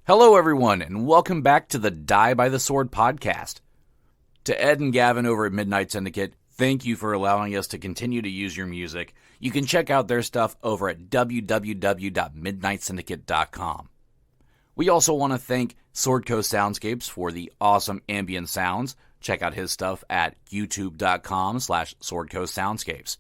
Hello, everyone, and welcome back to the Die by the Sword podcast. To Ed and Gavin over at Midnight Syndicate, thank you for allowing us to continue to use your music. You can check out their stuff over at www.midnightsyndicate.com. We also want to thank Swordco Soundscapes for the awesome ambient sounds. Check out his stuff at youtube.com/Swordco Soundscapes.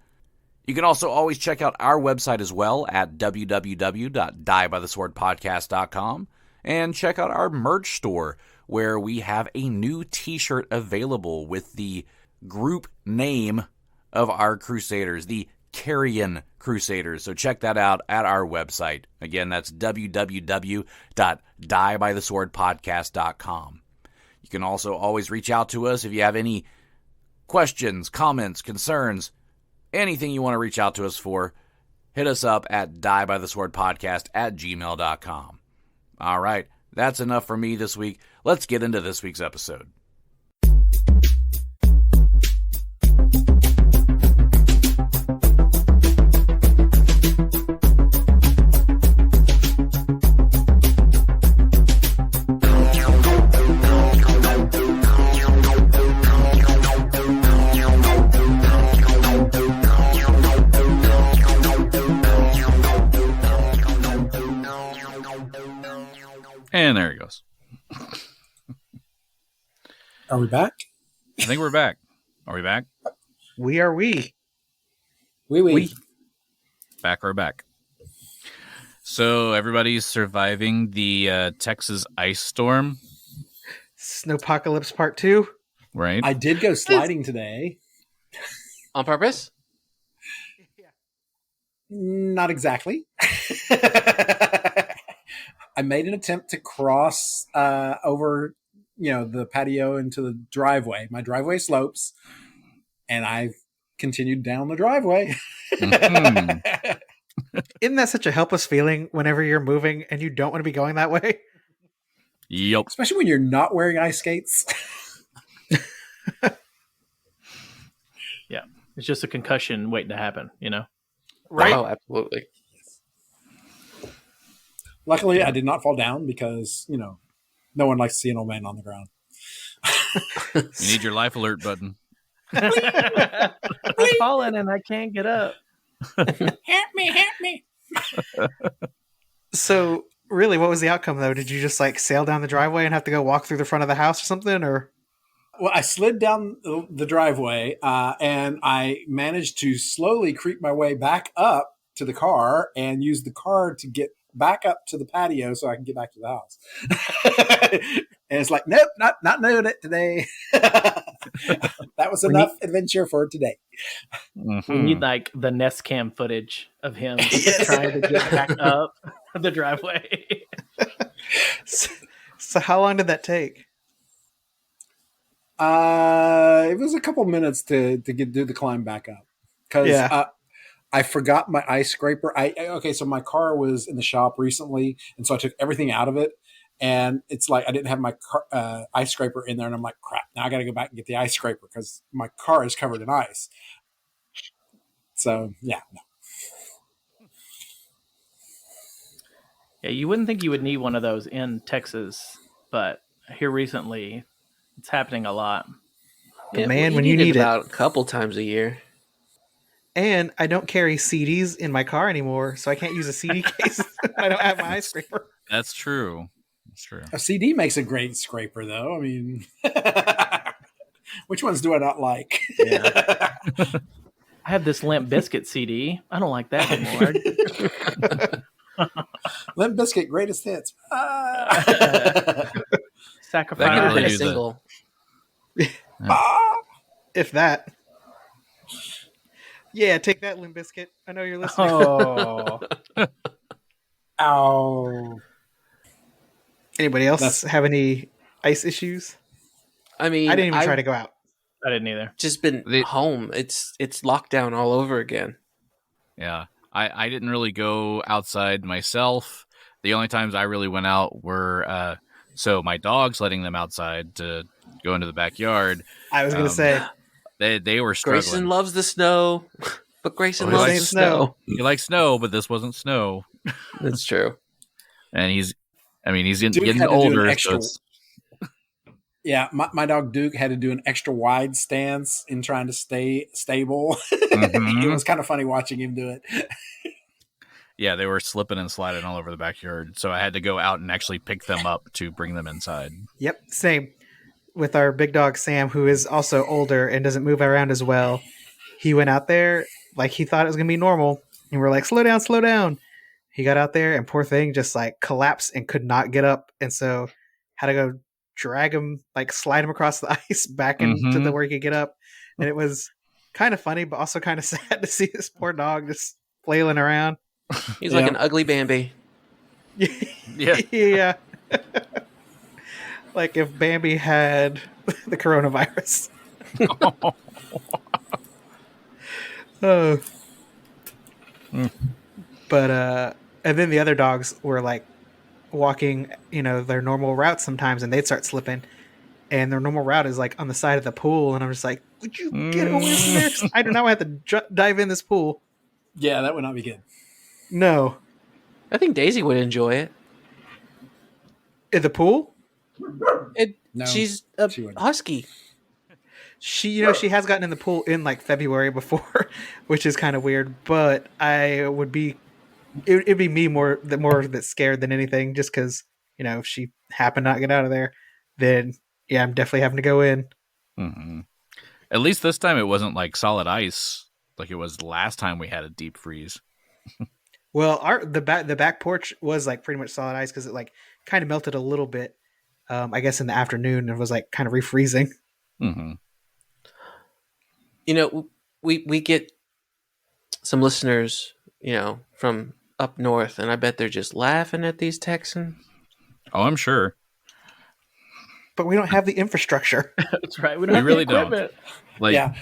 You can also always check out our website as well at www.diebytheswordpodcast.com and check out our merch store where we have a new t-shirt available with the group name of our Crusaders, the Carrion Crusaders. So check that out at our website. Again, that's www.diebytheswordpodcast.com. You can also always reach out to us if you have any questions, comments, concerns, anything you want to reach out to us for. Hit us up at diebytheswordpodcast@gmail.com. All right, that's enough for me this week. Let's get into this week's episode. And there he goes. Are we back? I think we're back. Are we back? We are we. We. Back or back. So everybody's surviving the Texas ice storm. Snowpocalypse Part 2. Right. I did go sliding today. On purpose? Not exactly. I made an attempt to cross over, the patio into the driveway. My driveway slopes, and I continued down the driveway. Mm-hmm. Isn't that such a helpless feeling whenever you're moving and you don't want to be going that way? Yep. Especially when you're not wearing ice skates. Yeah. It's just a concussion waiting to happen, Right? Oh, absolutely. Luckily, I did not fall down because, no one likes to see an old man on the ground. You need your life alert button. I'm falling and I can't get up. Help me. So, really, what was the outcome, though? Did you just, sail down the driveway and have to go walk through the front of the house or something, or...? Well, I slid down the driveway, and I managed to slowly creep my way back up to the car and use the car to get back up to the patio so I can get back to the house. And it's like, nope, not doing it today. That was enough adventure for today. Mm-hmm. We need the Nest Cam footage of him trying to get back up the driveway. So how long did that take? It was a couple minutes to do the climb back up because I forgot my ice scraper. So my car was in the shop recently, and so I took everything out of it, and it's like I didn't have my ice scraper in there, and I'm like, crap! Now I got to go back and get the ice scraper because my car is covered in ice. So yeah. No. Yeah, you wouldn't think you would need one of those in Texas, but here recently, it's happening a lot. But man, when you need it about a couple times a year. And I don't carry CDs in my car anymore, so I can't use a CD case. I don't have my ice scraper. That's true. That's true. A CD makes a great scraper, though. I mean, which ones do I not like? Yeah. I have this Limp Bizkit CD. I don't like that anymore. Limp Bizkit, greatest hits. Sacrifice. That could really a do single. If that. Yeah, take that, Limp Bizkit. I know you're listening. Oh. Ow. Anybody else have any ice issues? I mean, I didn't even try to go out. I didn't either. Just been home. It's lockdown all over again. Yeah. I didn't really go outside myself. The only times I really went out were so my dogs letting them outside to go into the backyard. I was going to say. They were struggling. Grayson loves the snow, but Grayson he loves likes the snow. He likes snow, but this wasn't snow. That's true. And he's I mean, he's Duke getting had to do an older. extra. So Yeah, my dog Duke had to do an extra wide stance in trying to stay stable. It was kind of funny watching him do it. yeah, they were slipping and sliding all over the backyard. So I had to go out and actually pick them up to bring them inside. Yep, same. With our big dog Sam, who is also older and doesn't move around as well. He went out there like he thought it was going to be normal. And we're like, slow down, slow down. He got out there and poor thing just like collapsed and could not get up. And so had to go drag him, like slide him across the ice back into the where he could get up. And it was kind of funny, but also kind of sad to see this poor dog just flailing around. He's like an ugly Bambi. Yeah. Yeah. Like if Bambi had the coronavirus. Oh. But and then the other dogs were like walking, their normal route sometimes, and they'd start slipping. And their normal route is like on the side of the pool, and I'm just like, would you get away from there? I do not have to dive in this pool. Yeah, that would not be good. No. I think Daisy would enjoy it. In the pool? No, She's a she wouldn't. husky. She has gotten in the pool in like February before, which is kind of weird. But I would be, it'd be me more that's scared than anything. Just because if she happened to not get out of there, then yeah, I'm definitely having to go in. Mm-hmm. At least this time it wasn't like solid ice like it was last time we had a deep freeze. Well, the back porch was like pretty much solid ice because it like kind of melted a little bit. I guess in the afternoon it was like kind of refreezing. Mm-hmm. We get some listeners, from up north, and I bet they're just laughing at these Texans. Oh, I'm sure. But we don't have the infrastructure. That's right. We don't have really the equipment. Like, Yeah,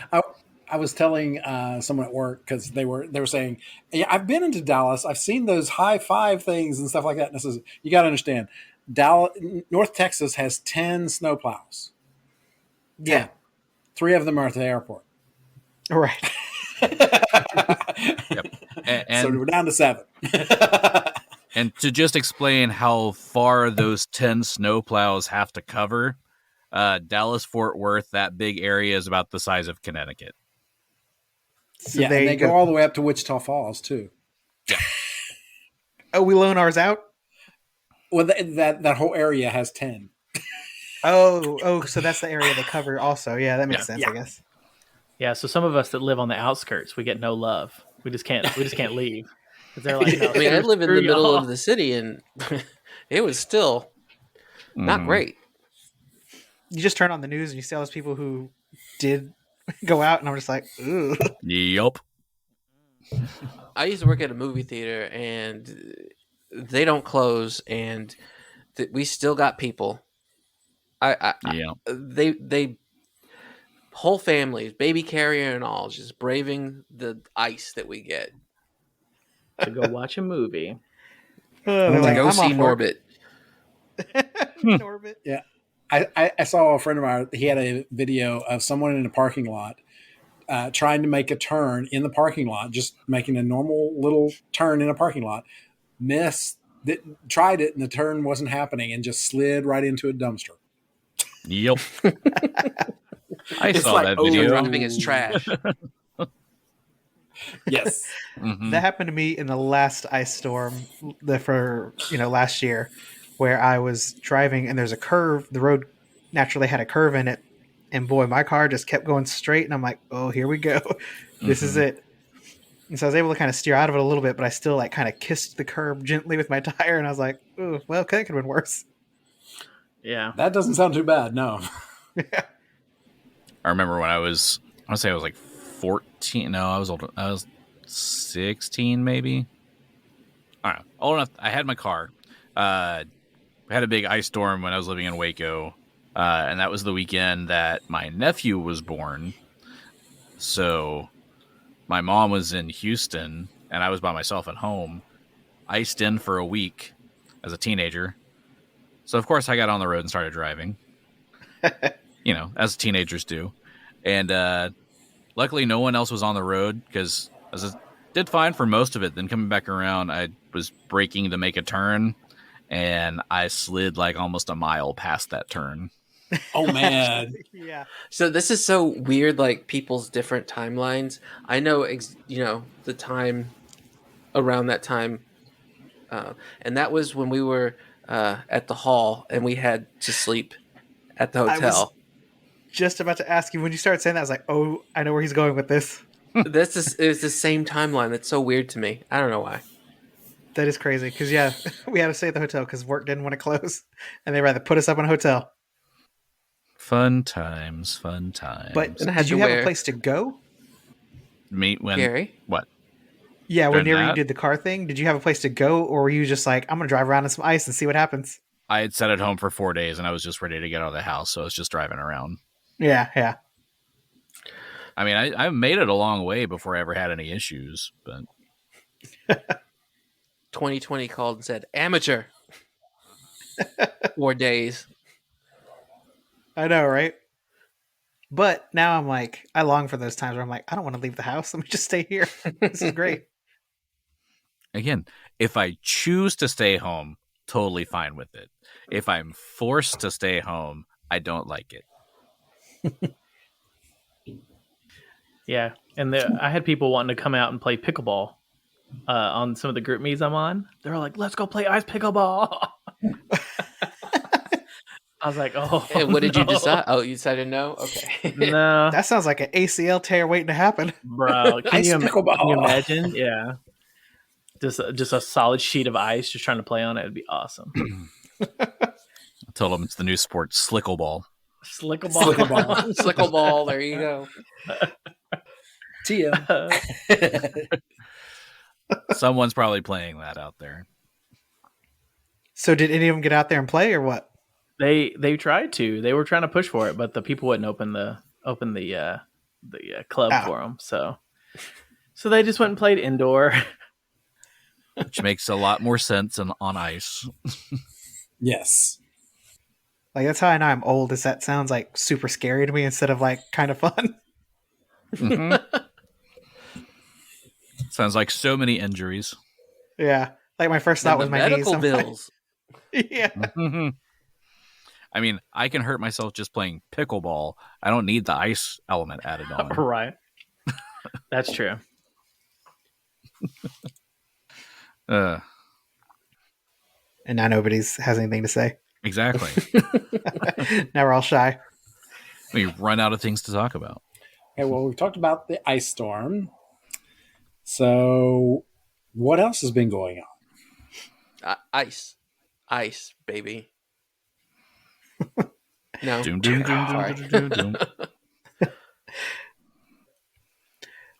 I was telling someone at work because they were saying, "Yeah, I've been into Dallas. I've seen those high five things and stuff like that." And I says, "You got to understand, Dallas, North Texas has 10 snowplows. Yeah, 3 of them are at the airport. right. Yep. And So we're down to 7. And to just explain how far those 10 snowplows have to cover, Dallas, Fort Worth, that big area is about the size of Connecticut. So Yeah, and they go all the way up to Wichita Falls too. Oh, we loan ours out? Well, that whole area has 10. Oh, so that's the area they cover also. Yeah, that makes sense, Yeah. I guess. Yeah, so some of us that live on the outskirts, we get no love. We just can't leave. 'Cause they're like, no, I mean, I live in the screw middle y'all. of the city, and it was still not great. You just turn on the news and you see all those people who did go out, and I'm just like, ooh. Yup. I used to work at a movie theater, and they don't close, and we still got people. They whole families, baby carrier and all, just braving the ice that we get to go watch a movie. They're to like, go I'm see off work. Norbit. Norbit. Yeah. I saw a friend of mine, he had a video of someone in a parking lot trying to make a turn in the parking lot, just making a normal little turn in a parking lot, tried it, and the turn wasn't happening and just slid right into a dumpster. Yep. I saw like, that oh, video. Dropping his trash. Yes. Mhm. That happened to me in the last ice storm last year, where I was driving and there's a curve. The road naturally had a curve in it, and boy, my car just kept going straight, and I'm like, oh, here we go. This is it. And so I was able to kind of steer out of it a little bit, but I still like kind of kissed the curb gently with my tire, and I was like, oh, well, okay, that could have been worse. Yeah. That doesn't sound too bad, no. I remember when I want to say I was like 14. No, I was older. I was 16, maybe. I don't know. Old enough. I had my car. We had a big ice storm when I was living in Waco. And that was the weekend that my nephew was born. So my mom was in Houston and I was by myself at home, iced in for a week as a teenager. So of course I got on the road and started driving, as teenagers do. And luckily no one else was on the road because I did fine for most of it. Then coming back around, I was braking to make a turn and I slid like almost a mile past that turn. Oh man. Yeah. So this is so weird, like people's different timelines. I know, the time around that time, and that was when we were at the hall and we had to sleep at the I was hotel. just about to ask you when you started saying that. I was like, oh, I know where he's going with this. It's the same timeline. That's so weird to me. I don't know why. That is crazy because we had to stay at the hotel because work didn't want to close, and they rather put us up in a hotel. Fun times, fun times. But And I had did to you have wear- a place to go? Meet when Gary? what? Yeah, During whenever you that? did the car thing, did you have a place to go, or were you just like, I'm gonna drive around in some ice and see what happens? I had sat at home for 4 days and I was just ready to get out of the house, so I was just driving around. Yeah. I mean, I made it a long way before I ever had any issues, but 2020 called and said, amateur. 4 days. I know, right? But now I'm like, I long for those times where I'm like, I don't want to leave the house. Let me just stay here. This is great. again, if I choose to stay home, totally fine with it. If I'm forced to stay home, I don't like it. Yeah, and I had people wanting to come out and play pickleball on some of the group meets I'm on. They're like, "Let's go play ice pickleball." I was like, "Oh." And what did you no. decide? Oh, you decided no? Okay. No, That sounds like an ACL tear waiting to happen. bro. Can Ice you pickleball. imagine? Yeah, just a solid sheet of ice, just trying to play on it. It'd be awesome. I told them it's the new sport, slickleball. Slickleball. Slickleball. Slickleball. There you go. Tia. Someone's probably playing that out there. So did any of them get out there and play or what? They tried to. They were trying to push for it, but the people wouldn't open the club for them. So they just went and played indoor. Which makes a lot more sense on ice. Yes. Like, that's how I know I'm old, is that sounds like super scary to me instead of like kind of fun. Mm-hmm. Sounds like so many injuries. Yeah. Like my first thought was my knees. medical I'm like- bills. yeah. Mm-hmm. I mean, I can hurt myself just playing pickleball. I don't need the ice element added on. Right. That's true. Uh, And now nobody has anything to say. exactly. Now we're all shy. We run out of things to talk about. Okay, well, we've talked about the ice storm. So, what else has been going on? Ice, baby. No. Doom, doom, doom, Sorry. doom, doom, doom, doom.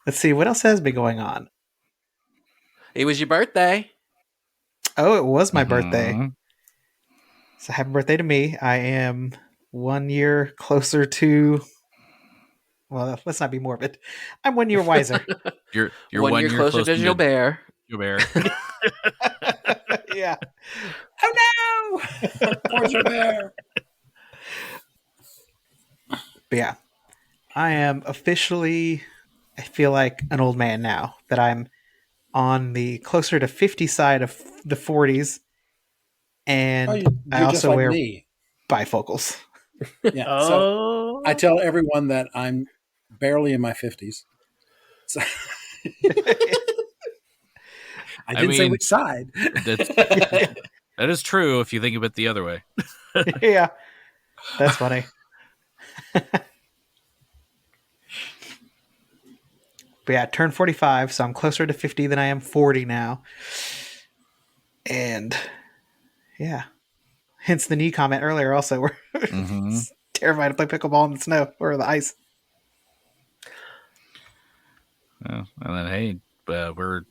Let's see, what else has been going on? It was your birthday. Oh, it was my Mhm. birthday. So happy birthday to me. I am 1 year closer to, well, let's not be morbid. I'm 1 year wiser. You're 1 year closer to Gilbert. Gilbert. Yeah. Oh no! Poor Xo'bere. But yeah, I am officially, I feel like an old man now that I'm on the closer to 50 side of the 40s. And Oh, you're I just also like wear me. bifocals. Yeah. So I tell everyone that I'm barely in my 50s. So I didn't say mean- which side. That is true if you think of it the other way. Yeah. That's funny. But yeah, I turned 45, so I'm closer to 50 than I am 40 now. And yeah. Hence the knee comment earlier also. We're Mm-hmm. terrified to play pickleball in the snow or the ice. Yeah. And then, hey, we're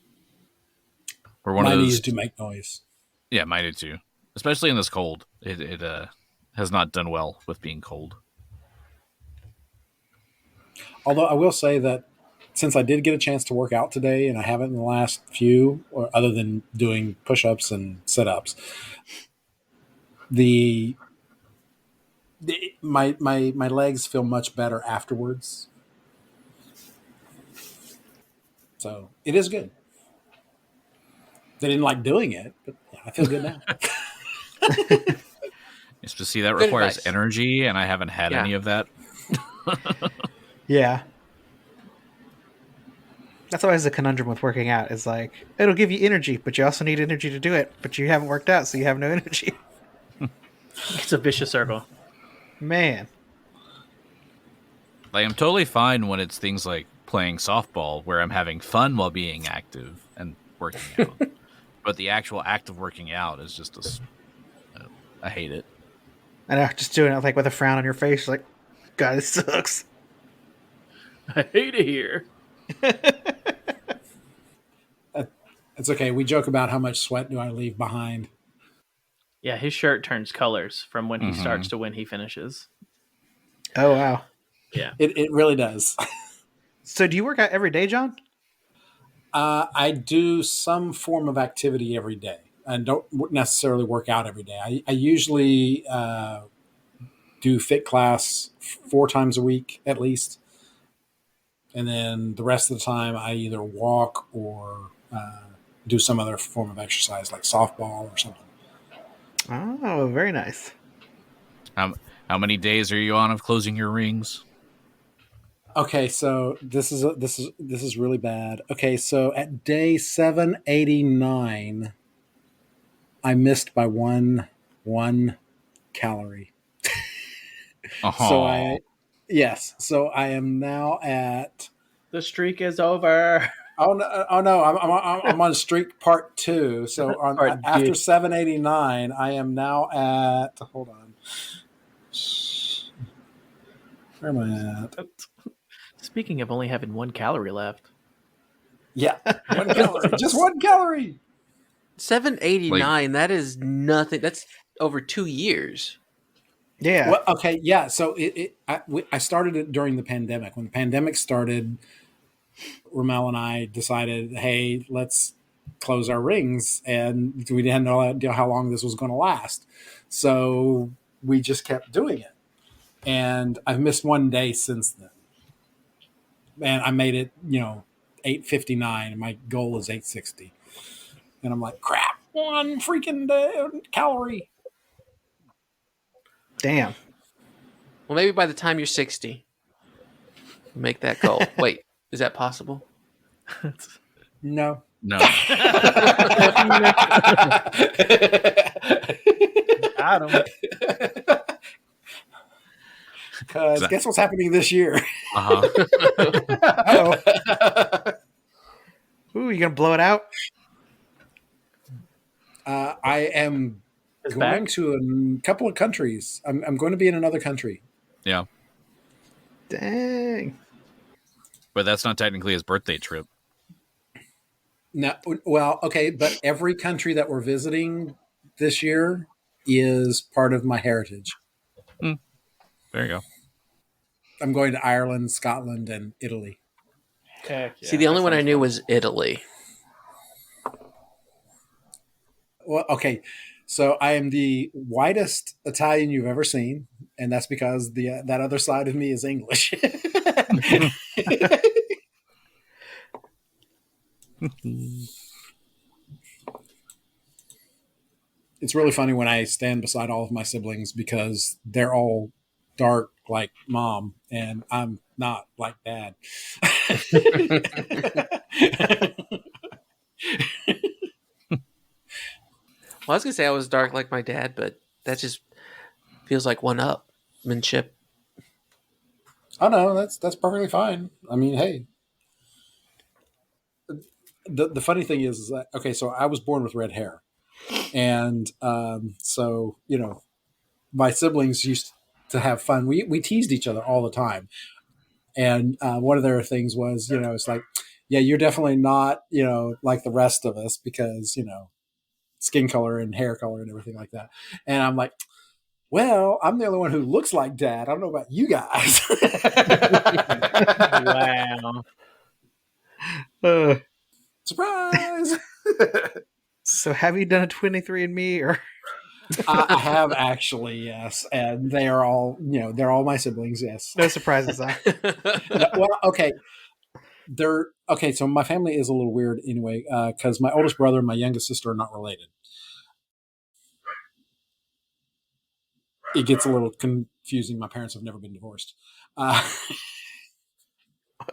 one My of those. knees do make noise. Yeah, mine do too. Especially in this cold. It has not done well with being cold. Although I will say that since I did get a chance to work out today, and I haven't in the last few, or other than doing push-ups and sit-ups, my legs feel much better afterwards. So it is good. They didn't like doing it, but yeah, I feel good now. It's to see that Good requires advice. energy, and I haven't had any of that. Yeah. That's always the conundrum with working out. Is like, it'll give you energy, but you also need energy to do it. But you haven't worked out, so you have no energy. It's a vicious circle. Man. Like, I'm totally fine when it's things like playing softball, where I'm having fun while being active and working out. But the actual act of working out is just I hate it. I know, just doing it like with a frown on your face, like, God, this sucks. I hate it here. It's okay. We joke about how much sweat do I leave behind. Yeah, his shirt turns colors from when he starts to when he finishes. Oh, wow. Yeah. It really does. So do you work out every day, John? I do some form of activity every day. I don't necessarily work out every day. I usually do fit class 4 times a week at least. And then the rest of the time I either walk or do some other form of exercise like softball or something. Oh, very nice. How many days are you on of closing your rings? Okay, so this is really bad. Okay, so at day 789, I missed by one calorie. Oh, So I am now at. The streak is over. Oh no! I'm on streak part 2. So after 789, I am now at. Hold on. Where am I at? Speaking of only having 1 calorie left. Yeah, 1 calorie. Just 1 calorie. 789. That is nothing. That's over 2 years. Yeah. Well, okay, yeah. So I started it during the pandemic. When the pandemic started, Ramel and I decided, hey, let's close our rings, and we didn't have no idea how long this was going to last. So we just kept doing it, and I've missed 1 day since then. And I made it, 8:59, and my goal is 8:60. And I'm like, crap, 1 freaking calorie. Damn. Well, maybe by the time you're 60, make that goal. Wait, is that possible? No. no. Got him. Because guess what's happening this year? Uh-oh. Ooh, you gonna blow it out? I am His going back? to a couple of countries. I'm going to be in another country. Yeah. Dang. But that's not technically his birthday trip. No, well, okay, but every country that we're visiting this year is part of my heritage. There you go. I'm going to Ireland, Scotland, and Italy. Heck yeah, See, the only that one I sounds knew fun. was Italy. Well, okay, so I am the whitest Italian you've ever seen, and that's because that other side of me is English. It's really funny when I stand beside all of my siblings because they're all dark like mom, and I'm not like dad. Well, I was gonna say I was dark like my dad, but that just feels like one-upmanship. Oh no, that's perfectly fine. I mean, hey, the funny thing is that okay, so I was born with red hair, and so my siblings used to have fun. We teased each other all the time, and one of their things was it's like, yeah, you're definitely not like the rest of us because skin color and hair color and everything like that. And I'm like, well, I'm the only one who looks like dad. I don't know about you guys. Wow. Surprise. So have you done a 23andMe or? I have actually, yes. And they are all, they're all my siblings. Yes. No surprises, huh? Well, okay. So my family is a little weird anyway, because my oldest brother and my youngest sister are not related. it gets a little confusing. My parents have never been divorced.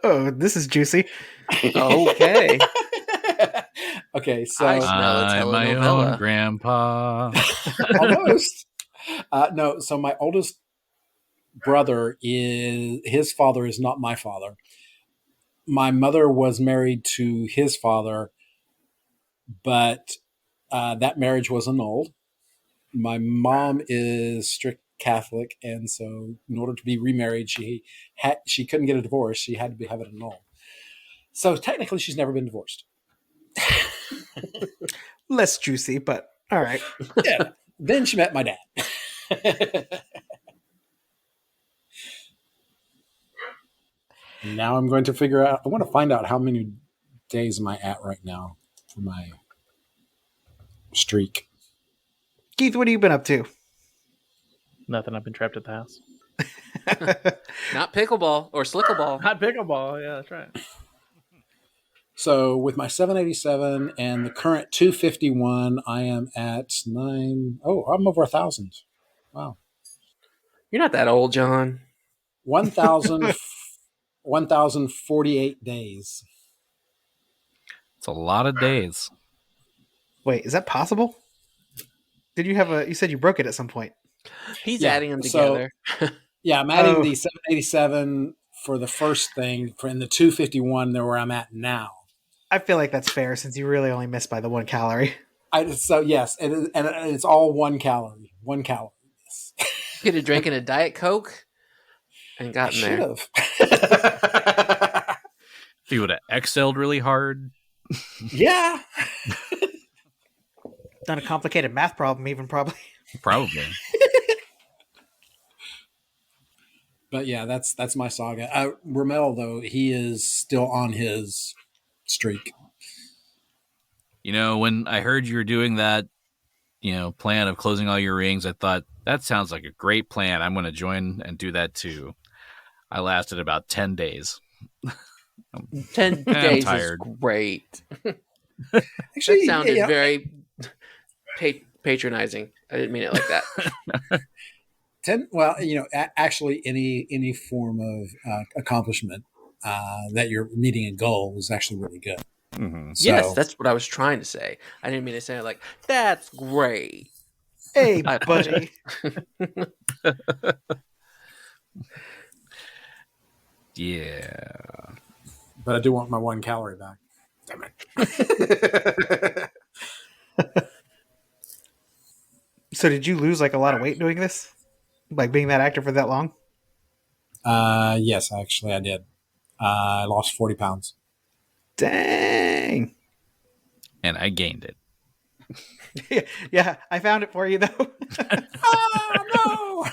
Oh, this is juicy. Okay. Okay, so I smell a I'm my own telenovela. grandpa. almost. No, so my oldest brother his father is not my father. My mother was married to his father, but that marriage was annulled. My mom is strict Catholic, and so in order to be remarried, she couldn't get a divorce. She had to have it annulled. So technically, she's never been divorced. Less juicy, but all right. Yeah. Then she met my dad. Now I'm going to figure out. I want to find out how many days am I at right now for my streak. Keith, what have you been up to? Nothing. I've been trapped at the house. Not pickleball or slickleball. Not pickleball. Yeah, that's right. So with my 787 and the current 251, I am at 9. Oh, I'm over 1,000. Wow. You're not that old, John. 1,048 days. It's a lot of days. Wait, is that possible? Did you have you said you broke it at some point? He's Yeah, adding them so- together. Yeah, I'm adding Oh. the 787 for the first thing. In the 251, there where I'm at now. I feel like that's fair since you really only missed by the 1 calorie. So yes, it is, and it's all 1 calorie. 1 calorie. Yes. You could have drinking a Diet Coke and I gotten should there. have. If you would have excelled really hard. Yeah. Done a complicated math problem, even probably. Probably. But yeah, that's my saga. Rommel, though, he is still on his streak. You know, when I heard you were doing that, plan of closing all your rings, I thought, that sounds like a great plan. I'm going to join and do that too. I lasted about 10 days. 10 I'm days tired. is great. Actually, That sounded yeah, very patronizing. I didn't mean it like that. 10. Well, actually, any form of accomplishment that you're meeting a goal is actually really good. Mm-hmm. So, Yes, that's what I was trying to say. I didn't mean to say it like, that's great. Hey, I buddy. Yeah. but I do want my 1 calorie back. Damn it. So did you lose like a lot of weight doing this? Like being that active for that long? Yes, actually, I did. I lost 40 pounds. Dang. And I gained it. Yeah, I found it for you though. Oh, no!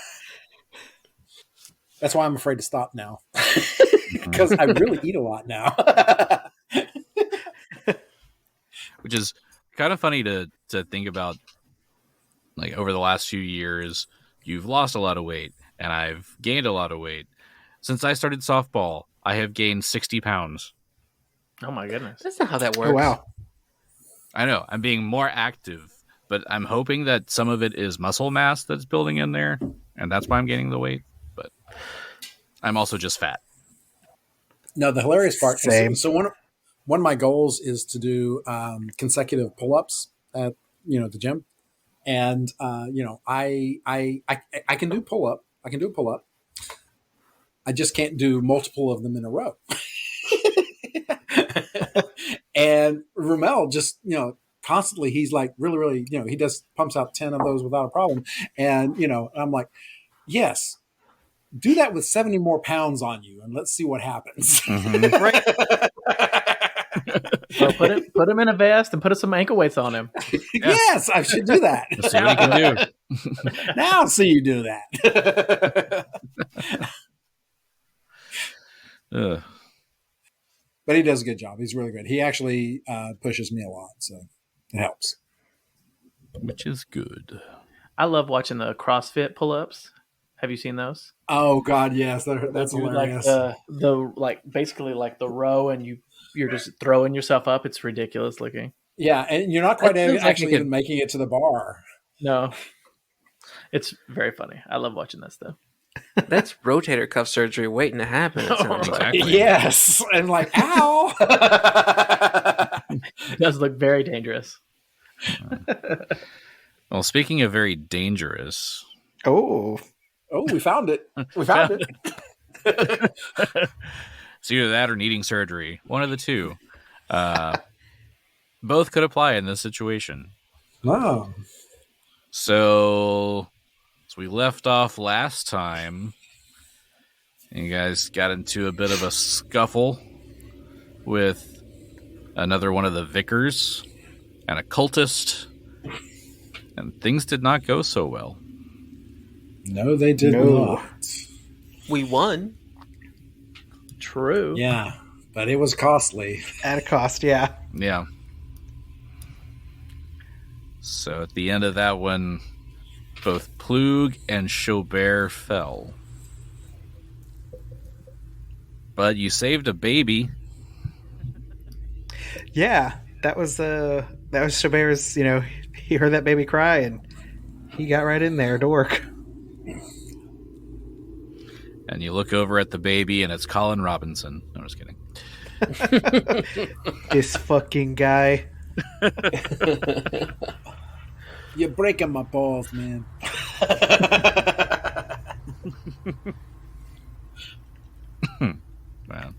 That's why I'm afraid to stop now. Because I really eat a lot now. Which is kind of funny to think about. Like over the last few years, you've lost a lot of weight, and I've gained a lot of weight. Since I started softball, I have gained 60 pounds. Oh my goodness. That's not how that works. Oh wow. I know, I'm being more active, but I'm hoping that some of it is muscle mass that's building in there, and that's why I'm gaining the weight. But I'm also just fat. No, the hilarious part. Same. So one of my goals is to do consecutive pull-ups at the gym, and I can do pull-up. I can do a pull-up. I just can't do multiple of them in a row. And Rommel just constantly, he's like really he pumps out 10 of those without a problem, and I'm like, yes. Do that with 70 more pounds on you, and let's see what happens. Mm-hmm. Well, put him in a vest and put some ankle weights on him. Yes, I should do that. Let's see what he can do. Now I'll see you do that. Ugh. But he does a good job. He's really good. He actually pushes me a lot, so it helps. Which is good. I love watching the CrossFit pull-ups. Have you seen those? Oh God, yes, that's They do, hilarious. Like the basically like the row, and you're just throwing yourself up. It's ridiculous looking. Yeah, and you're not quite That feels like actually you could- even making it to the bar. No, It's very funny. I love watching that stuff. That's rotator cuff surgery waiting to happen. It sounds like. Exactly. Yes, and like, ow. It does look very dangerous. Well, speaking of very dangerous, Oh, We found it. We found it. it's either that or needing surgery. One of the two. Both could apply in this situation. Oh. So, as we left off last time, you guys got into a bit of a scuffle with another one of the vicars and a cultist, and things did not go so well. No, they did not. We won. True. Yeah, but it was costly. at a cost, yeah. Yeah. So at the end of that one, both Plug and Xo'bere fell. But you saved a baby. Yeah, that was Xo'bere's, he heard that baby cry and he got right in there to work. And you look over at the baby and it's Colin Robinson. No, I'm just kidding. This fucking guy. You're breaking my balls, man. Man.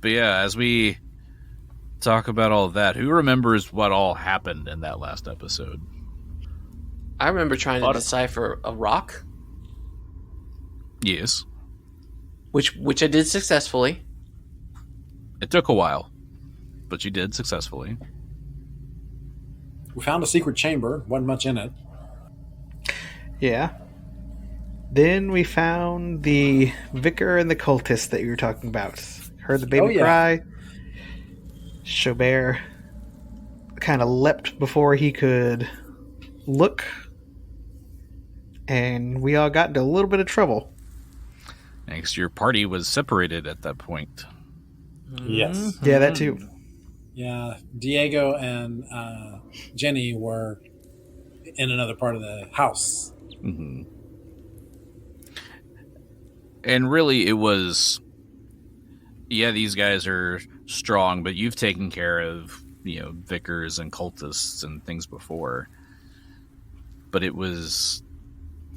But yeah, as we talk about all that, who remembers what all happened in that last episode? I remember trying to decipher a rock, Yes. which I did successfully. It took a while, but you did successfully. We found a secret chamber. Wasn't much in it. Yeah. Then we found the vicar and the cultist that you were talking about. Heard the baby cry. Xo'bere kind of leapt before he could look. And we all got into a little bit of trouble. Next, your party was separated at that point. Yes. Yeah, that too. Yeah, Diego and Genny were in another part of the house. Mm-hmm. And really, it was, yeah, these guys are strong, but you've taken care of, vicars and cultists and things before. But it was,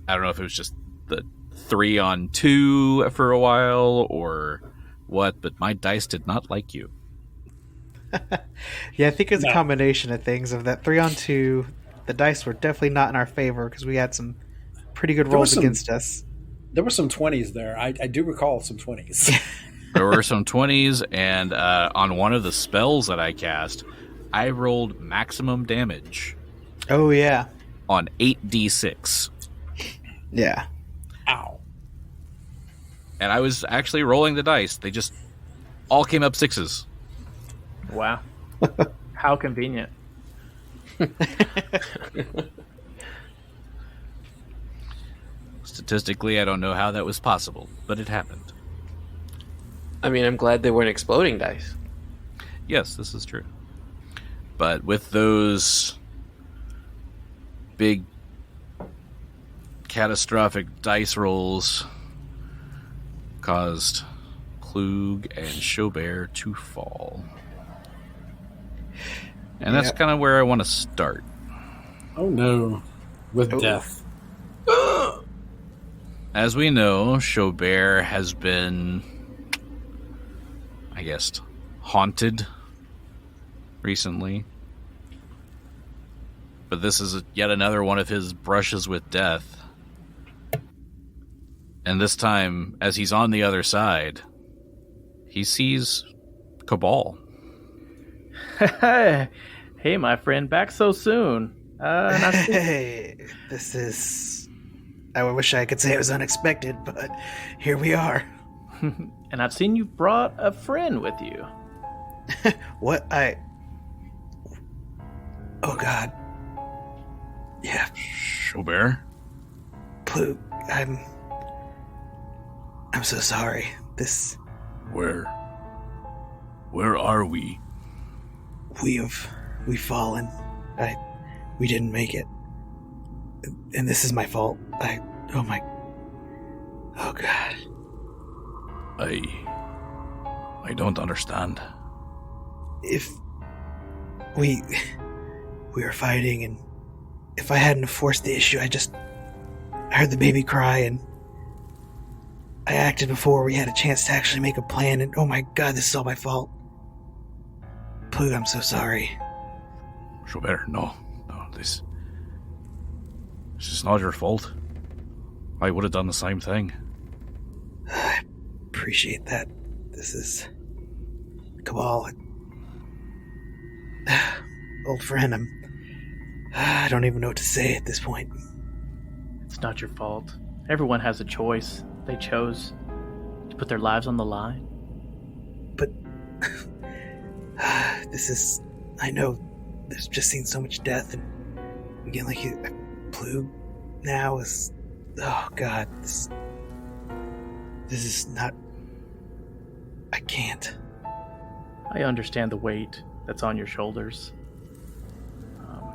I don't know if it was just the 3-on-2 for a while or what, but my dice did not like you. Yeah, I think it's a combination of things. Of that 3-on-2, the dice were definitely not in our favor because we had some pretty good rolls against us. There were some 20s there. I do recall some 20s. There were some 20s, and on one of the spells that I cast, I rolled maximum damage. Oh, yeah. On 8d6. Yeah. Ow. And I was actually rolling the dice. They just all came up 6s. Wow. How convenient. Statistically, I don't know how that was possible, but it happened. I mean, I'm glad they weren't exploding dice. Yes, this is true. But with those big catastrophic dice rolls caused Plug and Xo'bere to fall. And that's kind of where I want to start. Oh no. With death. As we know, Xo'bere has been, I guess, haunted recently. But this is yet another one of his brushes with death. And this time, as he's on the other side, he sees Cabal. Hey, my friend, back so soon. Hey, this is... I wish I could say it was unexpected, but here we are. And I've seen you brought a friend with you. What? Oh, God. Yeah. Xo'bere? Plug, I'm so sorry. Where are we? We've fallen. We didn't make it. And this is my fault. Oh God. I don't understand. If we were fighting, and if I hadn't forced the issue, I heard the baby cry, and I acted before we had a chance to actually make a plan, and oh my God, this is all my fault. Plug, I'm so sorry. Xo'bere, no, this is not your fault. I would have done the same thing. I appreciate that. This is Cabal. Old friend, I don't even know what to say at this point. It's not your fault. Everyone has a choice. They chose to put their lives on the line. But I know there's just seen so much death, and again, like Plug now is, oh God, this is not, I can't. I understand the weight that's on your shoulders.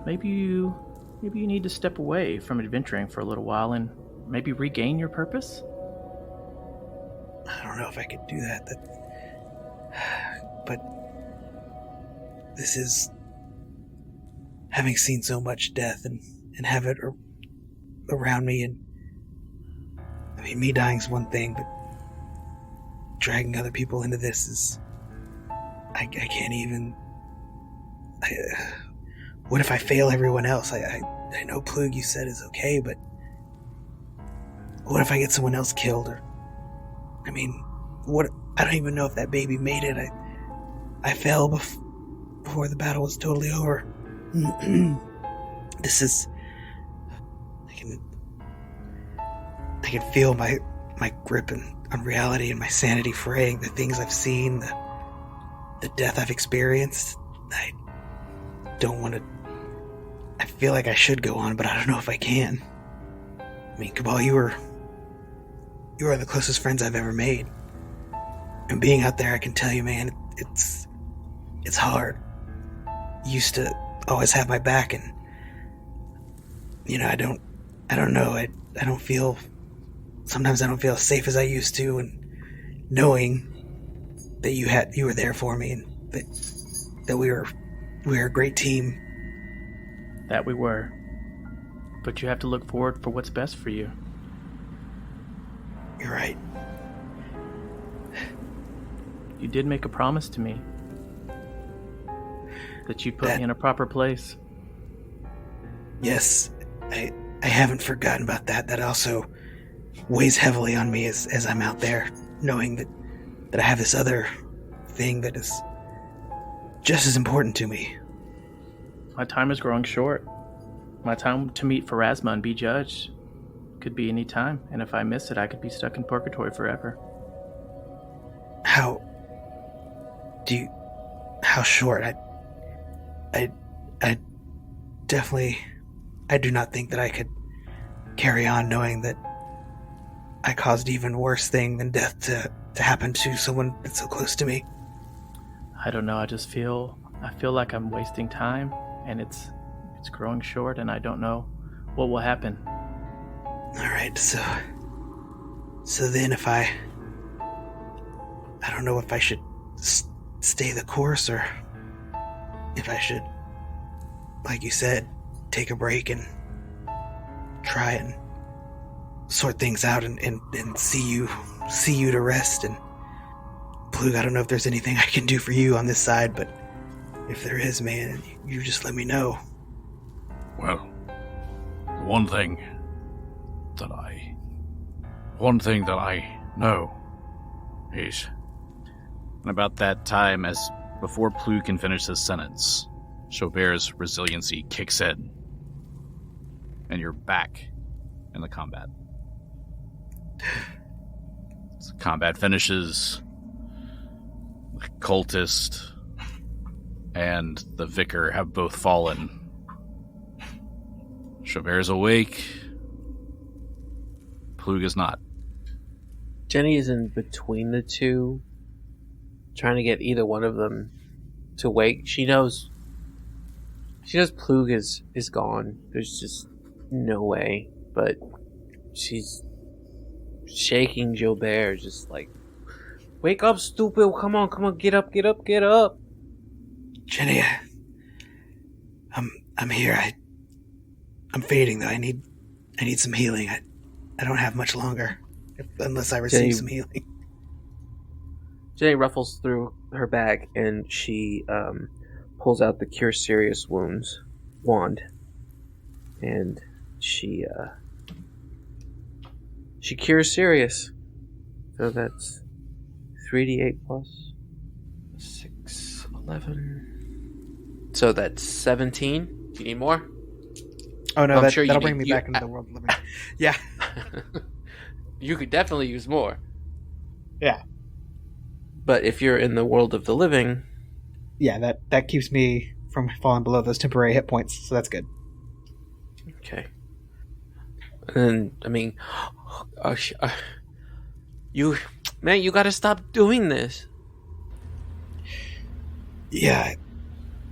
Maybe you need to step away from adventuring for a little while and maybe regain your purpose? I don't know if I could do that. But this is, having seen so much death and have it around me, and I mean, me dying's one thing, but dragging other people into this is, I can't even. What if I fail everyone else? I know Plug, you said, is okay, but what if I get someone else killed? Or, I mean, what? I don't even know if that baby made it. I fell before the battle was totally over. This is. I can feel my grip on reality and my sanity fraying. The things I've seen, the death I've experienced. I don't want to. I feel like I should go on, but I don't know if I can. I mean, Cabal, you are the closest friends I've ever made. And being out there, I can tell you, man, it's hard. You used to always have my back, and I don't know. I don't feel. Sometimes I don't feel as safe as I used to, and knowing that you were there for me, and that we were a great team. That we were. But you have to look forward for what's best for you. You're right. You did make a promise to me. That you'd put me in a proper place. Yes. I haven't forgotten about that. That also weighs heavily on me as I'm out there, knowing that I have this other thing that is just as important to me. My time is growing short. My time to meet Pharasma and be judged could be any time, and if I miss it, I could be stuck in purgatory forever. How short? I definitely, I do not think that I could carry on knowing that I caused even worse thing than death to happen to someone that's so close to me. I don't know, I feel like I'm wasting time, and it's growing short, and I don't know what will happen. Alright, so then if I don't know if I should stay the course, or if I should, like you said, take a break and try and sort things out and see you to rest. And Plug, I don't know if there's anything I can do for you on this side, but if there is, man, you just let me know. Well, one thing that I know is, and about that time, as before Plug can finish his sentence, Xo'bere's resiliency kicks in, and you're back in the combat. As combat finishes, the cultist and the vicar have both fallen. Xo'bere's awake. Plug is not. Genny is in between the two, trying to get either one of them to wake. She knows Plug is gone. There's just no way. But she's shaking Xo'bere, just like, wake up, stupid! Come on, get up! Genny, I'm here. I'm fading though. I need some healing. I don't have much longer, unless I receive some healing. Genny ruffles through her bag and she pulls out the Cure Serious Wounds wand, and she cures Serious. So that's 3d8 plus 6, 11. So that's 17. Do you need more? Oh no, I'm sure that'll bring me back into the world of living. Yeah. You could definitely use more. Yeah. But if you're in the world of the living... Yeah, that keeps me from falling below those temporary hit points, so that's good. Okay. And, I mean... you gotta stop doing this. Yeah.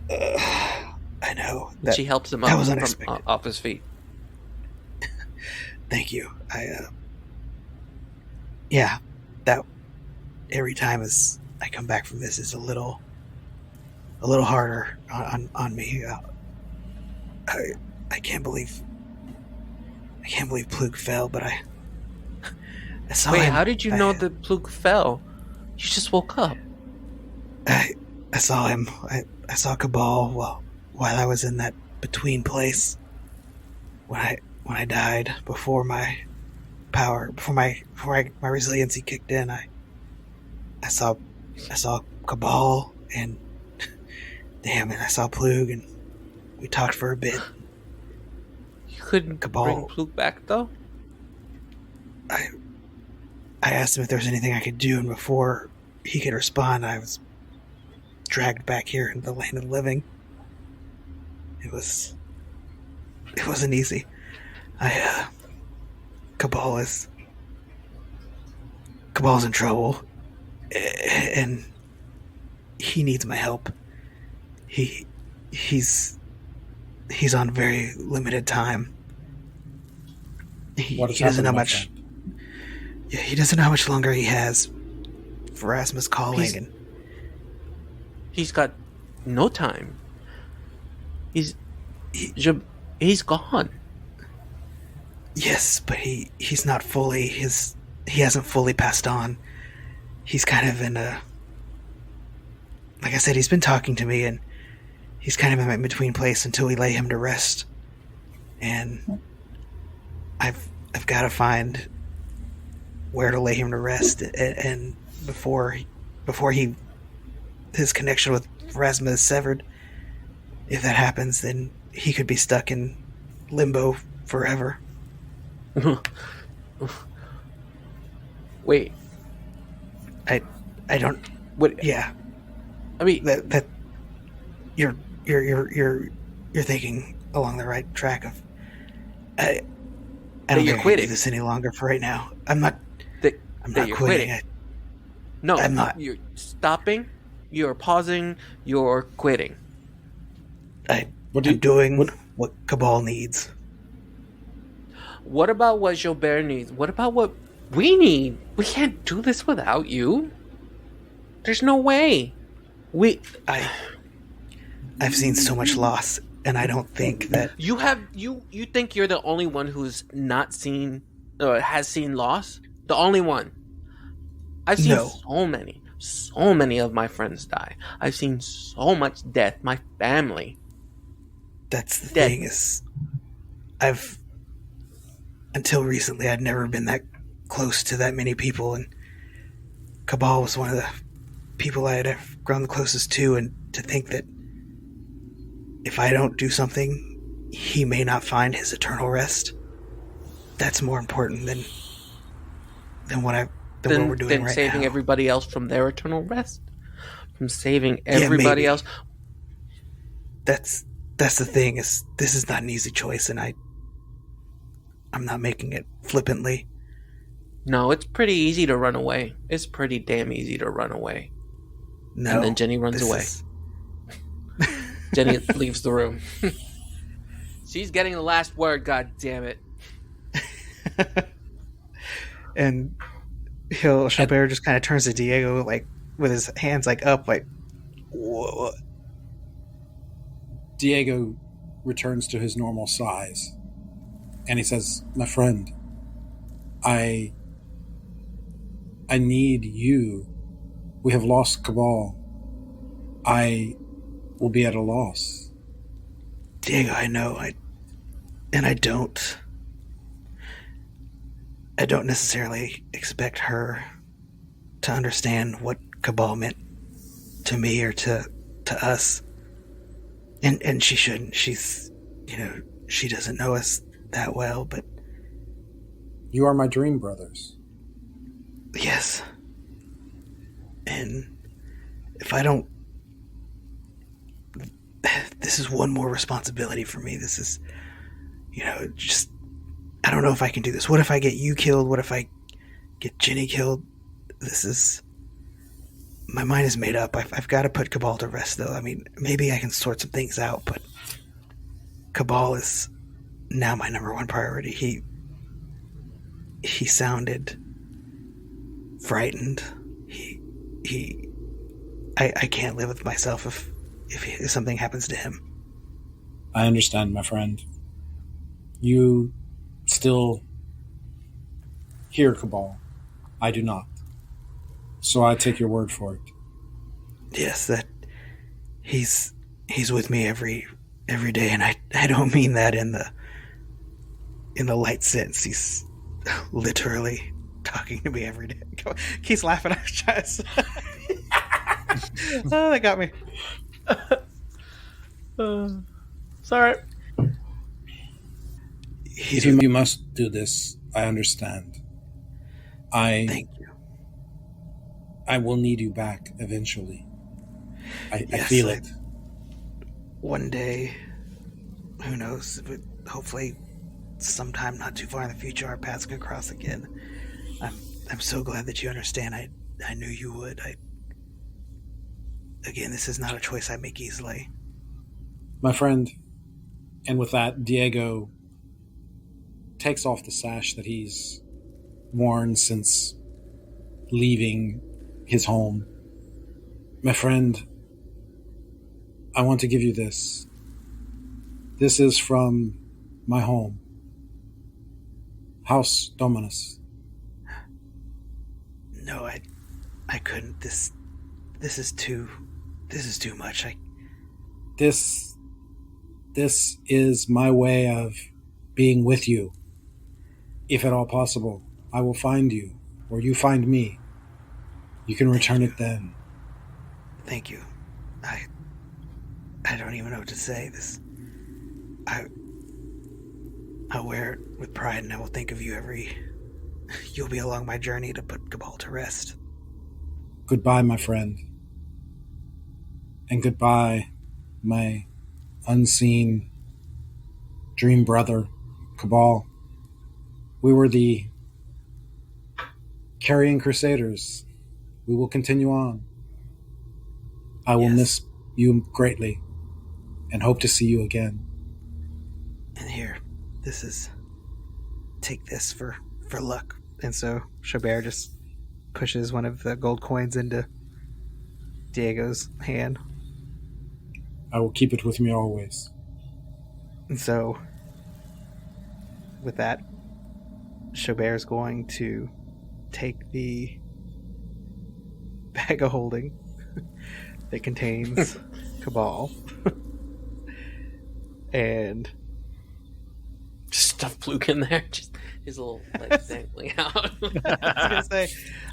I know. She helps him up from off his feet. Thank you. Yeah, that every time as I come back from this is a little harder on me. I can't believe Plug fell, but I saw him. Wait, how did you know that Plug fell? You just woke up. I saw him. I saw Cabal while I was in that between place when I died before my resiliency kicked in. I saw Cabal and damn it, I saw Plug and we talked for a bit. You couldn't bring Plug back though? I asked him if there was anything I could do, and before he could respond, I was dragged back here into the land of the living. It wasn't easy. Cabal's in trouble, and he needs my help. He's on very limited time. He doesn't know much. Yeah, he doesn't know how much longer he has. Erasmus calling, he's got no time. He's gone. Yes, but he's not fully he hasn't fully passed on. He's kind of in a, like I said, he's been talking to me, and he's kind of in between place until we lay him to rest. And I've got to find where to lay him to rest, and before his connection with Erasmus is severed. If that happens, then he could be stuck in limbo forever. Wait, I don't. What? Yeah, I mean that you're thinking along the right track of. I don't think I can do this any longer for right now. I'm not quitting. No, I'm not. You're stopping. You're pausing. You're quitting. I'm doing what Cabal needs. What about what Xo'bere needs? What about what we need? We can't do this without you. There's no way. I've seen so much loss, and I don't think that you think you're the only one who's not seen or has seen loss. The only one. I've seen so many of my friends die. I've seen so much death. My family. That's the thing is, until recently, I'd never been that close to that many people, and Cabal was one of the people I had grown the closest to, and to think that if I don't do something, he may not find his eternal rest. That's more important than what we're doing right now. Saving everybody else from their eternal rest? From saving everybody else? That's the thing, is this is not an easy choice, and I'm not making it flippantly. No, it's pretty easy to run away. It's pretty damn easy to run away. No. And then Genny runs away. Genny leaves the room. She's getting the last word, god damn it. And Xo'bere just kind of turns to Diego, like, with his hands, like, up, like, whoa. Diego returns to his normal size. And he says, my friend, I need you. We have lost Cabal. I will be at a loss. Diego, I know. I don't necessarily expect her to understand what Cabal meant to me or to us. And she shouldn't. She's, she doesn't know us that well, but... You are my dream brothers. Yes. And if I don't... This is one more responsibility for me. This is, just... I don't know if I can do this. What if I get you killed? What if I get Genny killed? This is... My mind is made up. I've got to put Cabal to rest, though. I mean, maybe I can sort some things out, but Cabal is now my number one priority. He sounded frightened. I can't live with myself if something happens to him. I understand, my friend. You still hear Cabal. I do not. So I take your word for it. Yes, that he's with me every day, and I don't mean that in the light sense. He's literally talking to me every day. Keith's laughing at his chest. Oh, that got me. Sorry. You must do this. I understand. Thank you. I will need you back eventually. I Yes, feel it. One day, who knows? But hopefully, sometime not too far in the future, our paths can cross again. I'm so glad that you understand. I knew you would. Again, this is not a choice I make easily. My friend, and with that, Diego takes off the sash that he's worn since leaving his home. My friend, I want to give you this. This is from my home. House Dominus. No, I couldn't. This is too much. This is my way of being with you. If at all possible, I will find you, or you find me. You can return it then. Thank you. I don't even know what to say. I'll wear it with pride, and I will think of you you'll be along my journey to put Cabal to rest. Goodbye, my friend. And goodbye, my unseen dream brother, Cabal. We were the Carrion Crusaders. We will continue on. I will miss you greatly and hope to see you again. And here, take this for luck. And so Xo'bere just pushes one of the gold coins into Diego's hand. I will keep it with me always. And so, with that, Xo'bere's going to take the bag of holding that contains Cabal and just stuff Fluke in there, just his little legs dangling out. I was gonna say,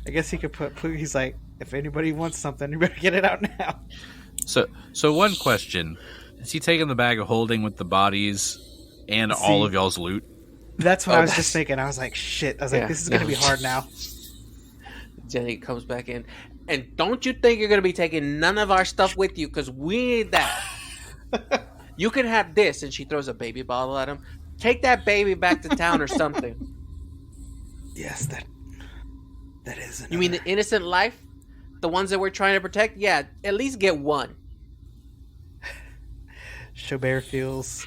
I guess he could put Fluke. He's like, if anybody wants something, you better get it out now. So one question: is he taking the bag of holding with the bodies and all of y'all's loot? That's what I was just thinking. I was like, shit. I was like, this is gonna be hard now. Genny comes back in, and don't you think you're gonna be taking none of our stuff with you? Because we need that. You can have this, and she throws a baby bottle at him. Take that baby back to town or something. Yes, that is another... You mean the innocent life? The ones that we're trying to protect? Yeah, at least get one. Xo'bere feels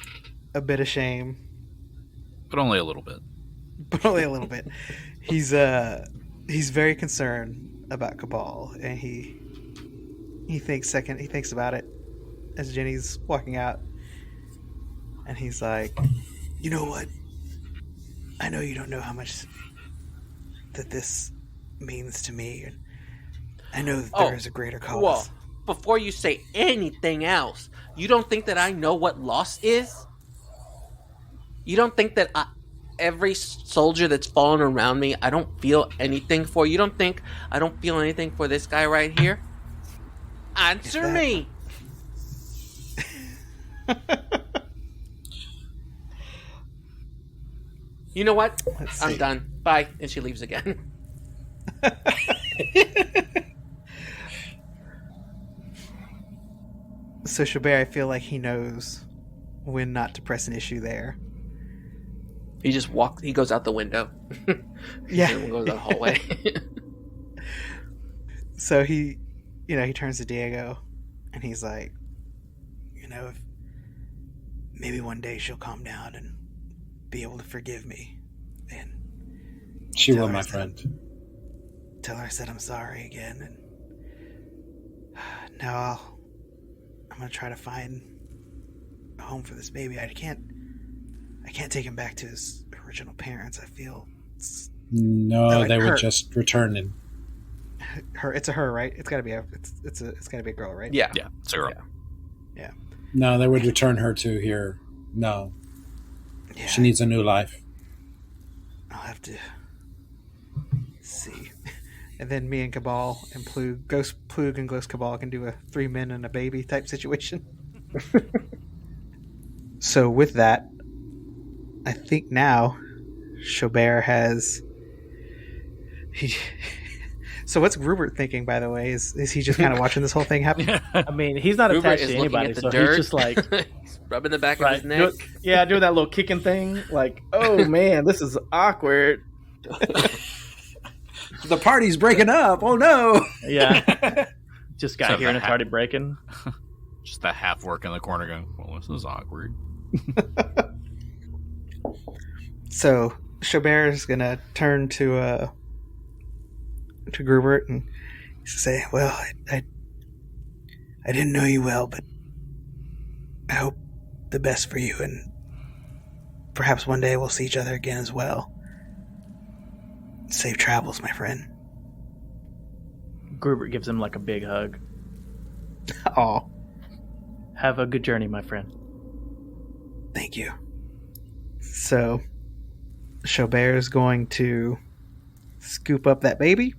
a bit of shame, but only a little bit. He's very concerned about Cabal, and he thinks about it as Jenny's walking out, and he's like, you know what? I know you don't know how much that this means to me, and I know that there is a greater cause. Well, before you say anything else, you don't think that I know what loss is? You don't think that every soldier that's fallen around me, I don't feel anything for? You don't think I don't feel anything for this guy right here? Answer me! You know what? I'm done. Bye. And she leaves again. So Xo'bere, I feel like he knows when not to press an issue there. He just walks. He goes out the window. Yeah. He goes out the hallway. So he turns to Diego, and he's like, if maybe one day she'll calm down and be able to forgive me, and she will, my friend. Tell her I said I'm sorry again, and now I'm gonna try to find a home for this baby. I can't take him back to his original parents. I feel they would just return him. It's a her, right? It's gotta be a girl, right? Yeah, it's a girl. Yeah. No, they would return her to here. No. Yeah. She needs a new life. I'll have to see. And then me and Cabal and Plug and Ghost Cabal can do a 3 men and a baby type situation. So with that, I think now Xo'bere has... So what's Grubert thinking, by the way? Is he just kind of watching this whole thing happen? I mean, he's not Grubert attached to anybody, so dirt. he's just like... he's rubbing the back of his neck. Doing that little kicking thing. Like, oh man, this is awkward. The party's breaking up. Oh no. Yeah. Just got here and it started breaking. Just that half work in the corner going, well, this is awkward. So Xo'bere is going to turn to Grubert and say, well, I didn't know you well, but I hope the best for you, and perhaps one day we'll see each other again as well. Safe travels, my friend. Grubert gives him like a big hug. Aw. Have a good journey, my friend. Thank you. So, Xo'bere is going to scoop up that baby,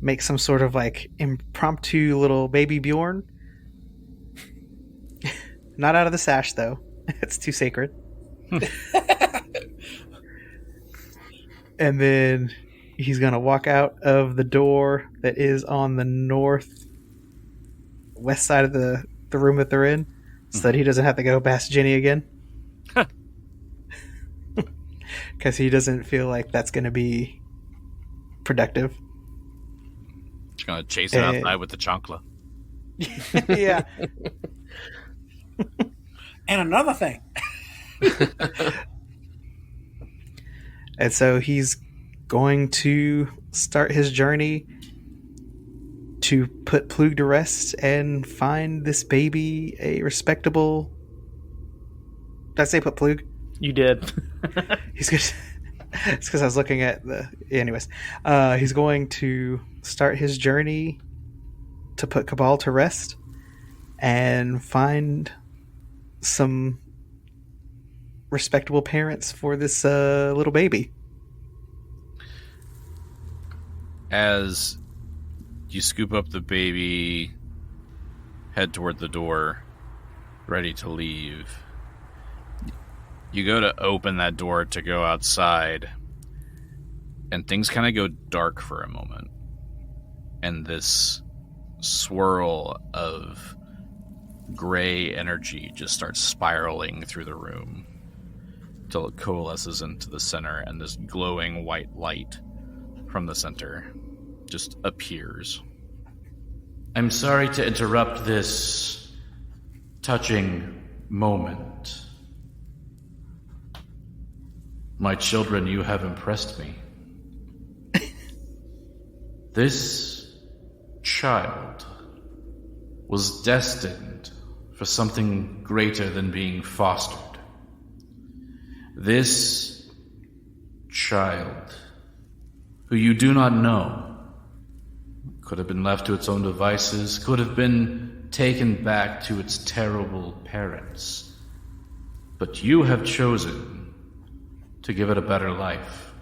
make some sort of like impromptu little baby Bjorn. Not out of the sash, though. It's too sacred. And then he's going to walk out of the door that is on the northwest side of the room that they're in, so that he doesn't have to go past Genny again. Because he doesn't feel like that's going to be productive. Just going to chase it outside with the chancla. Yeah. And another thing. And so he's going to start his journey to put Plug to rest and find this baby a respectable... Did I say put Plug? You did. He's good. It's because I was looking at the... Anyways. He's going to start his journey to put Cabal to rest and find some respectable parents for this little baby. As you scoop up the baby, head toward the door, ready to leave, you go to open that door to go outside, and things kind of go dark for a moment. And this swirl of gray energy just starts spiraling through the room till it coalesces into the center, and this glowing white light from the center just appears. I'm sorry to interrupt this touching moment, My children, you have impressed me. This child was destined for something greater than being fostered. This child, who you do not know, could have been left to its own devices, could have been taken back to its terrible parents. But you have chosen to give it a better life.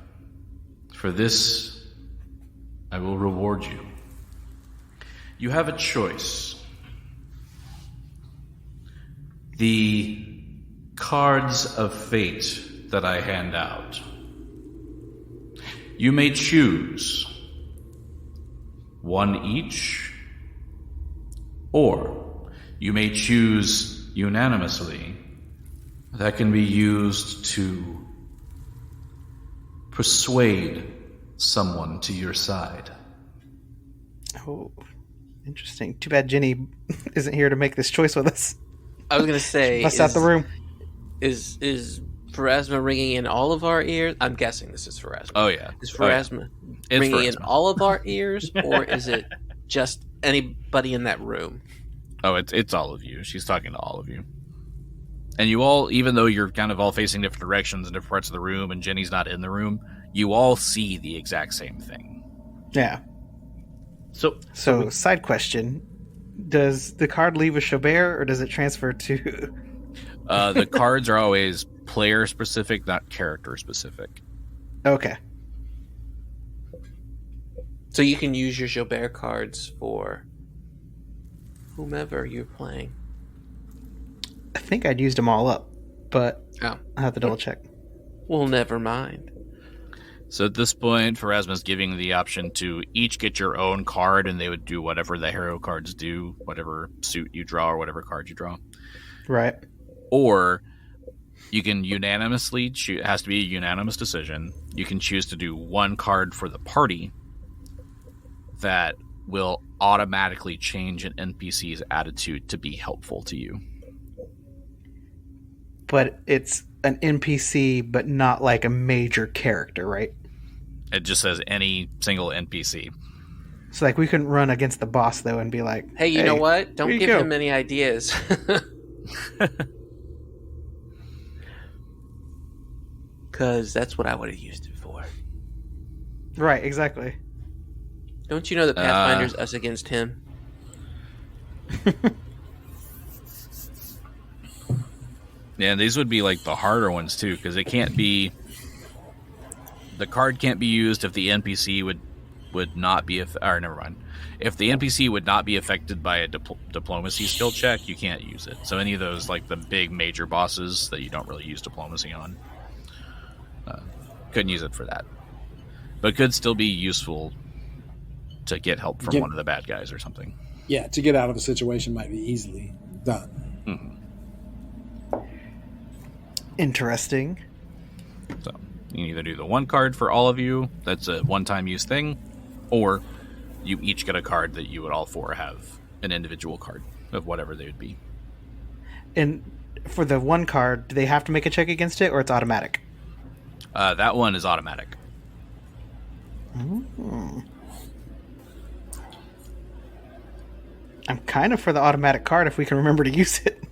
For this, I will reward you. You have a choice. The cards of fate that I hand out. You may choose one each, or you may choose unanimously. That can be used to persuade someone to your side. Oh, interesting. Too bad Genny isn't here to make this choice with us. I was going to say... Bust out the room. Is Pharasma ringing in all of our ears? I'm guessing this is Pharasma. Oh, yeah. Is Pharasma ringing in all of our ears, or is it just anybody in that room? Oh, it's all of you. She's talking to all of you. And you all, even though you're kind of all facing different directions in different parts of the room, and Jenny's not in the room, you all see the exact same thing. Yeah. So side question. Does the card leave a Xo'bere, or does it transfer to... The cards are always player-specific, not character-specific. Okay. So you can use your Xo'bere cards for whomever you're playing. I think I'd used them all up, but I'll have to double check. Well, never mind. So at this point, Pharasma's giving the option to each get your own card, and they would do whatever the hero cards do, whatever suit you draw or whatever card you draw. Right. Or you can unanimously choose. It has to be a unanimous decision. You can choose to do one card for the party that will automatically change an NPC's attitude to be helpful to you. But it's an NPC, but not like a major character, right? It just says any single NPC. So, like, we couldn't run against the boss, though, and be like, hey, you know what? Don't give him any ideas. Because that's what I would have used it for. Right, exactly. Don't you know that Pathfinder's us against him? Yeah, these would be like the harder ones too, because it can't be. The card can't be used if the NPC would not be. Or never mind. If the NPC would not be affected by a diplomacy skill check, you can't use it. So any of those, like the big major bosses that you don't really use diplomacy on, couldn't use it for that. But could still be useful to get help from one of the bad guys or something. Yeah, to get out of a situation might be easily done. Mm-hmm. Interesting. So you can either do the one card for all of you, that's a one-time use thing, or you each get a card that you would all four have an individual card of whatever they would be. And for the one card, do they have to make a check against it, or it's automatic? That one is automatic. Mm-hmm. I'm kind of for the automatic card if we can remember to use it.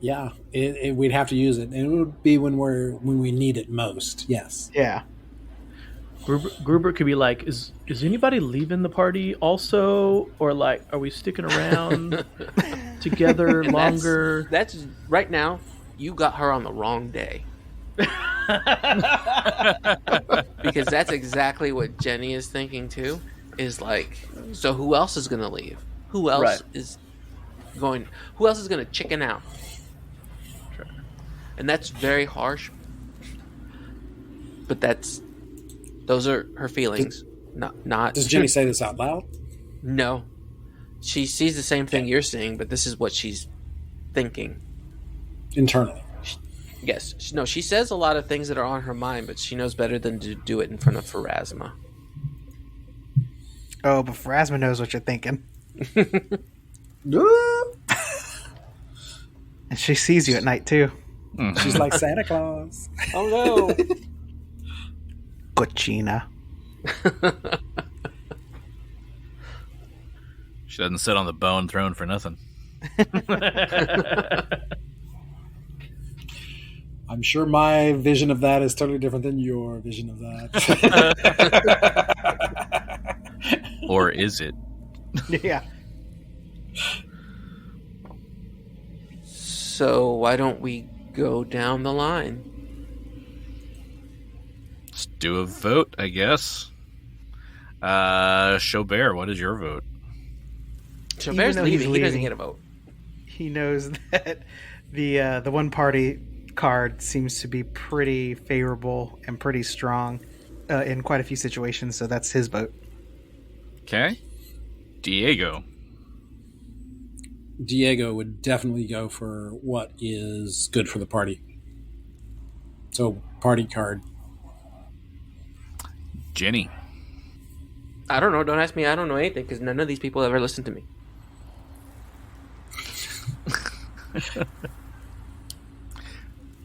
Yeah, we'd have to use it, and it would be when we need it most. Yes. Yeah. Grubert could be like, is anybody leaving the party also, or like, are we sticking around together longer? That's right now. You got her on the wrong day. Because that's exactly what Genny is thinking too. Is like, so who else is going to leave? Who else is going to chicken out? Sure. And that's very harsh. But those are her feelings. Not. Does Genny say this out loud? No. She sees the same thing you're seeing, but this is what she's thinking. Internally. Yes. She says a lot of things that are on her mind, but she knows better than to do it in front of Pharasma. Oh, but Pharasma knows what you're thinking. And she sees you at night, too. She's like Santa Claus. Oh, no. Cochina. She doesn't sit on the bone throne for nothing. I'm sure my vision of that is totally different than your vision of that. Or is it? Yeah. So why don't we go down the line? Let's do a vote, I guess. Xo'bere, what is your vote? Xo'bere's leaving. He doesn't get a vote. He knows that the one party card seems to be pretty favorable and pretty strong in quite a few situations, so that's his vote. Okay. Diego would definitely go for what is good for the party. So, party card. Genny. I don't know. Don't ask me. I don't know anything because none of these people ever listen to me.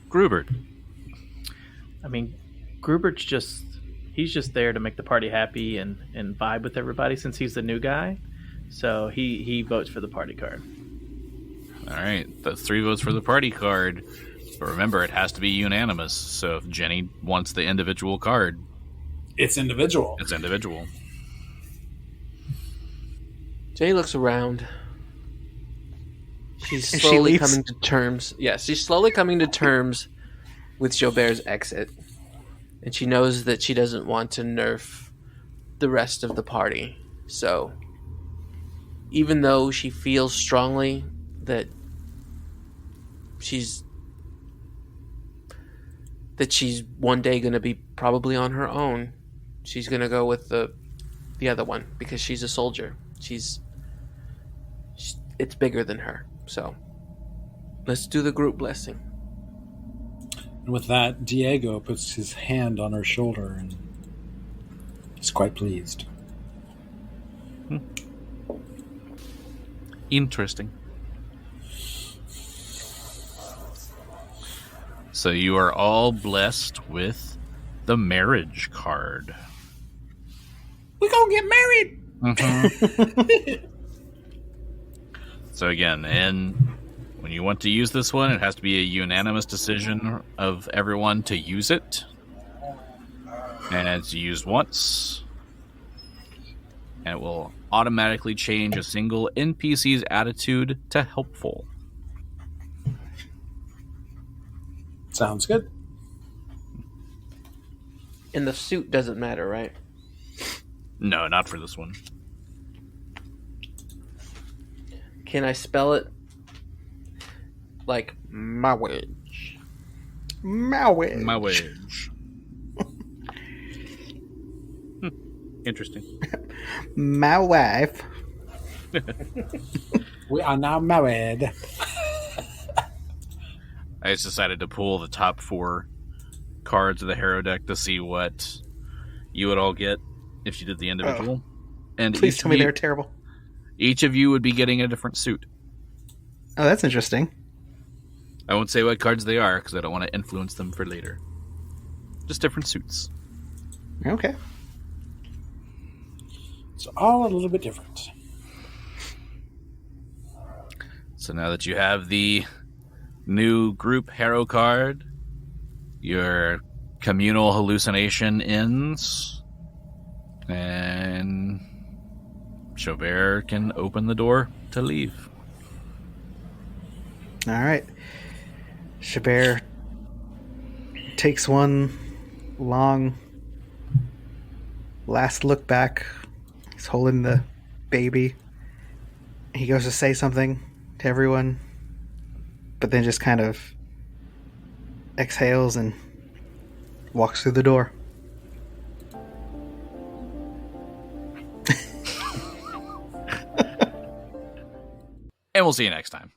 Grubert. I mean, Grubert's he's just there to make the party happy and vibe with everybody since he's the new guy. So he votes for the party card. All right, that's 3 votes for the party card. But remember, it has to be unanimous. So if Genny wants the individual card, it's individual. It's individual. Jenny looks around. She's slowly coming to terms. Yes, she's slowly coming to terms with Xo'bere's exit. And she knows that she doesn't want to nerf the rest of the party. So, even though she feels strongly that she's one day going to be probably on her own, she's going to go with the other one because she's a soldier. It's bigger than her. So, let's do the group blessing. And with that, Diego puts his hand on her shoulder and is quite pleased. Interesting. So you are all blessed with the marriage card. We're gonna get married! Mm-hmm. So again, and when you want to use this one, it has to be a unanimous decision of everyone to use it. And it's used once. And it will automatically change a single NPC's attitude to helpful. Sounds good. And the suit doesn't matter, right? No, not for this one. Can I spell it like marriage? Marriage. Marriage. Interesting. My wife. We are now married. I just decided to pull the top 4 cards of the hero deck to see what you would all get if you did the individual. And please tell me they're terrible. Each of you would be getting a different suit. Oh, that's interesting. I won't say what cards they are because I don't want to influence them for later. Just different suits. Okay. It's all a little bit different. So now that you have the new group hero card, your communal hallucination ends, and Xo'bere can open the door to leave. All right. Xo'bere takes one long last look back. He's holding the baby. He goes to say something to everyone, but then just kind of exhales and walks through the door. And we'll see you next time.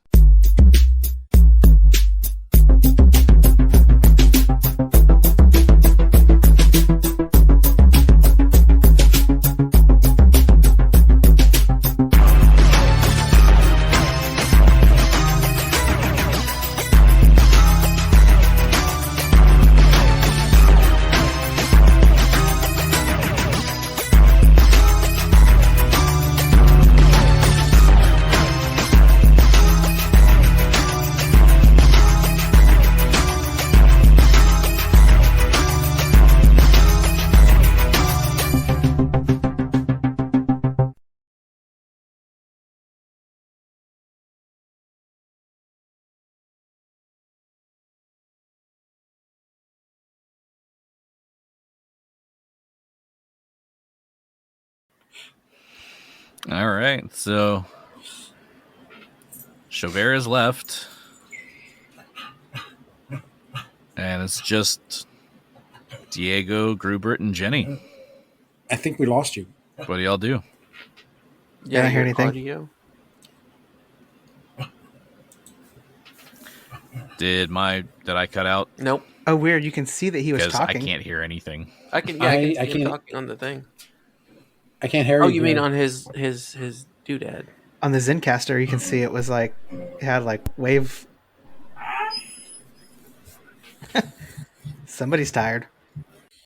All right, so Xo'bere is left, and it's just Diego, Grubert, and Genny. I think we lost you. What do y'all do? Yeah, I hear your anything. audio. Did I cut out? Nope. Oh, weird. You can see that he was Because I talking. can't hear anything. I can see him can't- talking on the thing. I can't hear you. Oh, you mean Gary. on his doodad? On the Zencaster, you can see it was like it had like wave. Somebody's tired.